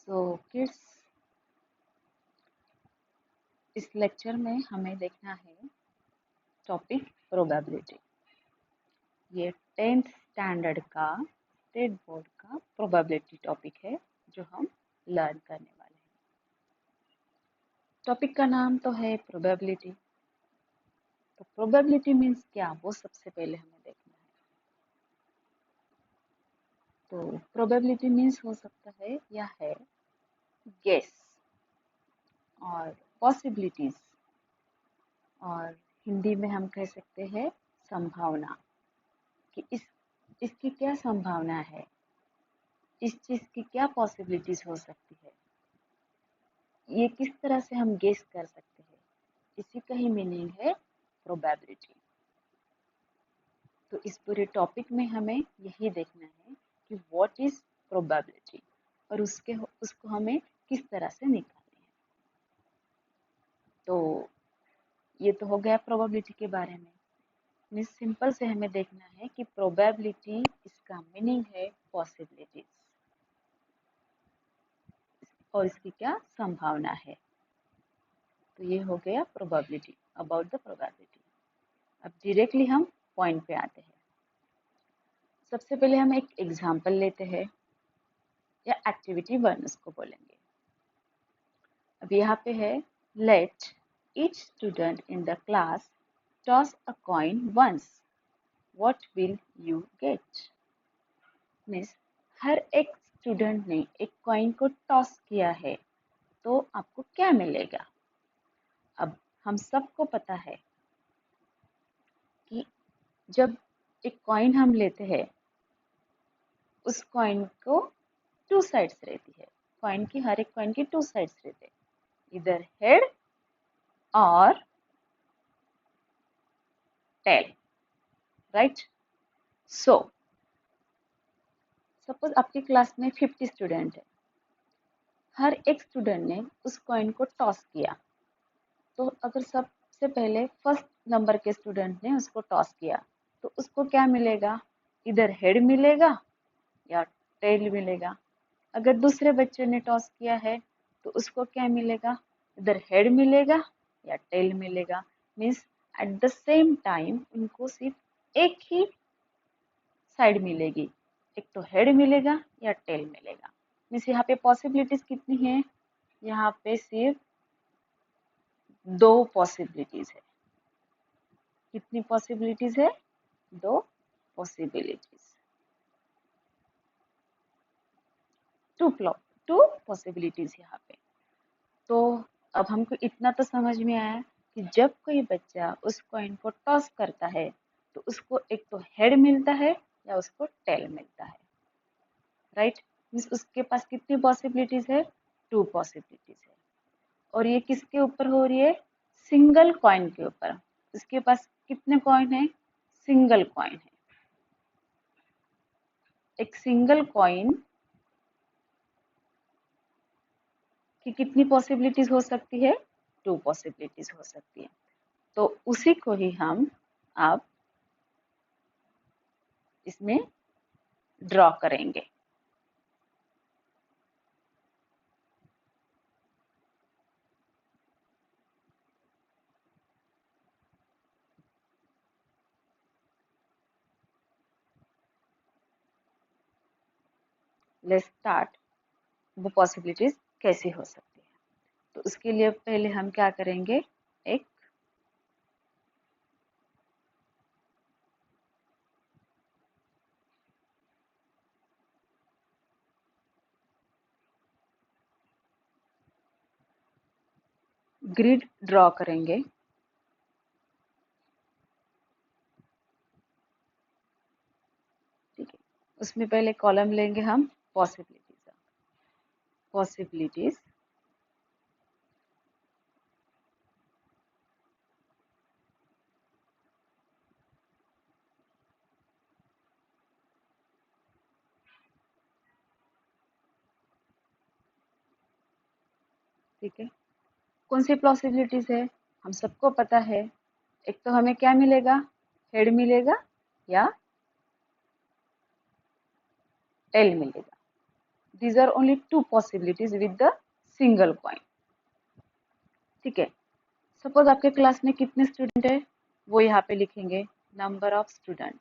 So kids, इस lecture में हमें देखना है टॉपिक प्रोबेबिलिटी। ये 10th स्टैंडर्ड का स्टेट बोर्ड का प्रोबेबिलिटी टॉपिक है जो हम लर्न करने वाले हैं। टॉपिक का नाम तो है प्रोबेबिलिटी। तो प्रोबेबिलिटी मीन्स क्या, वो सबसे पहले हमें देखना है। तो प्रोबेबिलिटी मीन्स हो सकता है या है गेस और पॉसिबिलिटीज, और हिंदी में हम कह सकते हैं संभावना कि इसकी क्या संभावना है, इस चीज की क्या पॉसिबिलिटीज हो सकती है, ये किस तरह से हम गेस कर सकते हैं, इसी का ही मीनिंग है प्रोबेबिलिटी। तो इस पूरे टॉपिक में हमें यही देखना है कि व्हाट इज प्रोबेबिलिटी और उसको हमें किस तरह से निकालना है। तो ये तो हो गया प्रोबेबिलिटी के बारे में। मीन्स सिंपल से हमें देखना है कि प्रोबेबिलिटी, इसका मीनिंग है पॉसिबिलिटीज और इसकी क्या संभावना है। तो ये हो गया प्रोबेबिलिटी, अबाउट द प्रोबेबिलिटी। अब डायरेक्टली हम पॉइंट पे आते हैं। सबसे पहले हम एक एग्जांपल लेते हैं या एक्टिविटी 1 उसको बोलेंगे। अब यहाँ पे है let each student in the class toss a coin once, what will you get. Means हर एक स्टूडेंट ने एक कॉइन को टॉस किया है तो आपको क्या मिलेगा। अब हम सबको पता है कि जब एक कॉइन हम लेते हैं, उस कॉइन को टू साइड्स रहती है। कॉइन की, हर एक कॉइन की टू साइड्स रहते हैं, इधर हेड और टेल, राइट। सो सपोज आपकी क्लास में 50 स्टूडेंट है, हर एक स्टूडेंट ने उस कॉइन को टॉस किया। तो अगर सबसे पहले फर्स्ट नंबर के स्टूडेंट ने उसको टॉस किया तो उसको क्या मिलेगा, इधर हेड मिलेगा या टेल मिलेगा। अगर दूसरे बच्चे ने टॉस किया है तो उसको क्या मिलेगा, इधर हेड मिलेगा या टेल मिलेगा। Means at the same time उनको सिर्फ एक ही साइड मिलेगी, एक तो हेड मिलेगा या टेल मिलेगा। मीन्स यहाँ पे पॉसिबिलिटीज कितनी है, यहाँ पे सिर्फ 2 पॉसिबिलिटीज है। कितनी पॉसिबिलिटीज है, 2 पॉसिबिलिटीज, टू पॉसिबिलिटीज यहाँ पे। तो अब हमको इतना तो समझ में आया कि जब कोई बच्चा उस कॉइन को टॉस करता है तो उसको एक तो हेड मिलता है या उसको टेल मिलता है, राइट। मीन्स उसके पास कितनी पॉसिबिलिटीज है, 2 पॉसिबिलिटीज है। और ये किसके ऊपर हो रही है, सिंगल कॉइन के ऊपर। इसके पास कितने कॉइन है, सिंगल कॉइन है। एक सिंगल कॉइन की कितनी पॉसिबिलिटीज हो सकती है, 2 पॉसिबिलिटीज हो सकती है। तो उसी को ही हम अब इसमें ड्रॉ करेंगे। लेट्स स्टार्ट, वो पॉसिबिलिटीज कैसी हो सकती है। तो उसके लिए पहले हम क्या करेंगे, एक ग्रिड ड्रॉ करेंगे। ठीक है, उसमें पहले कॉलम लेंगे हम पॉसिबिलिटीज। ठीक है, कौन सी पॉसिबिलिटीज है, हम सबको पता है। एक तो हमें क्या मिलेगा, हेड मिलेगा या टेल मिलेगा। these are only two possibilities with the single coin. ठीक है, सपोज आपके क्लास में कितने स्टूडेंट है वो यहाँ पे लिखेंगे, नंबर ऑफ स्टूडेंट।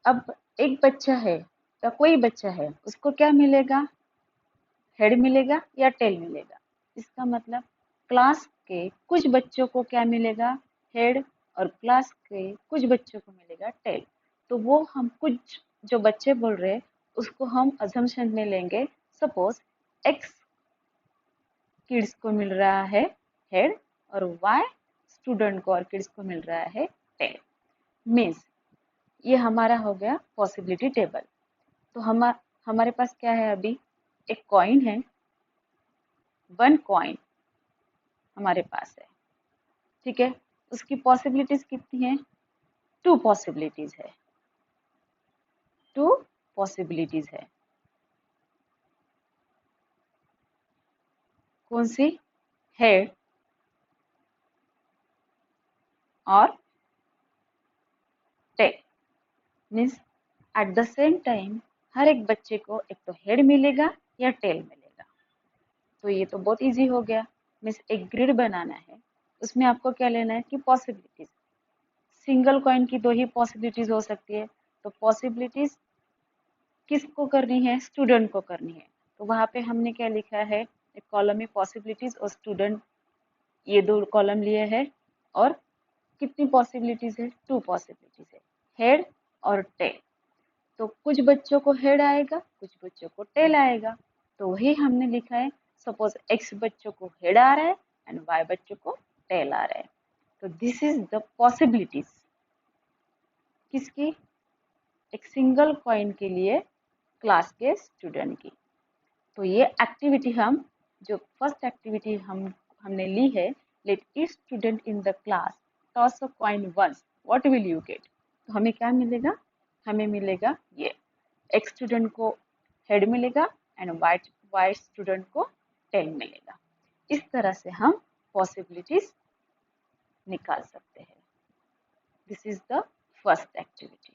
अब एक बच्चा है या कोई बच्चा है, उसको क्या मिलेगा, हेड मिलेगा या टेल मिलेगा। इसका मतलब क्लास के कुछ बच्चों को क्या मिलेगा, हेड, और क्लास के कुछ बच्चों को मिलेगा टेल। तो वो हम कुछ जो बच्चे बोल रहे हैं उसको हम अजम्पशन में लेंगे। सपोज एक्स किड्स को मिल रहा है हेड और वाई स्टूडेंट को और किड्स को मिल रहा है टेल। मीन्स ये हमारा हो गया पॉसिबिलिटी टेबल। तो हमारे पास क्या है, अभी एक कॉइन है, वन कॉइन हमारे पास है, ठीक है। उसकी पॉसिबिलिटीज कितनी है, टू पॉसिबिलिटीज है, टू पॉसिबिलिटीज है। कौन सी, हेड और tail. Means at the same time हर एक बच्चे को एक तो हेड मिलेगा या टेल मिलेगा। तो ये तो बहुत इजी हो गया। मीन्स एक ग्रिड बनाना है, उसमें आपको क्या लेना है कि पॉसिबिलिटीज, सिंगल कॉइन की दो ही पॉसिबिलिटीज हो सकती है। तो पॉसिबिलिटीज किसको करनी है, स्टूडेंट को करनी है। तो वहां पे हमने क्या लिखा है, एक कॉलम में पॉसिबिलिटीज और स्टूडेंट, ये दो कॉलम लिए हैं। और कितनी पॉसिबिलिटीज है, टू पॉसिबिलिटीज है, हेड और टेल। तो कुछ बच्चों को हेड आएगा, कुछ बच्चों को टेल आएगा। तो वही हमने लिखा है, सपोज एक्स बच्चों को हेड आ रहा है एंड वाई बच्चों को टेल आ रहा है। तो दिस इज द पॉसिबिलिटीज किसकी, एक सिंगल कॉइन के लिए क्लास के स्टूडेंट की। तो ये एक्टिविटी हम, जो फर्स्ट एक्टिविटी हमने ली है, let each student in the class toss a coin once, what will you get. तो हमें क्या मिलेगा, हमें मिलेगा ये, एक स्टूडेंट को हेड मिलेगा एंड वाई स्टूडेंट को टेल मिलेगा। इस तरह से हम पॉसिबिलिटीज निकाल सकते हैं। This is the first activity.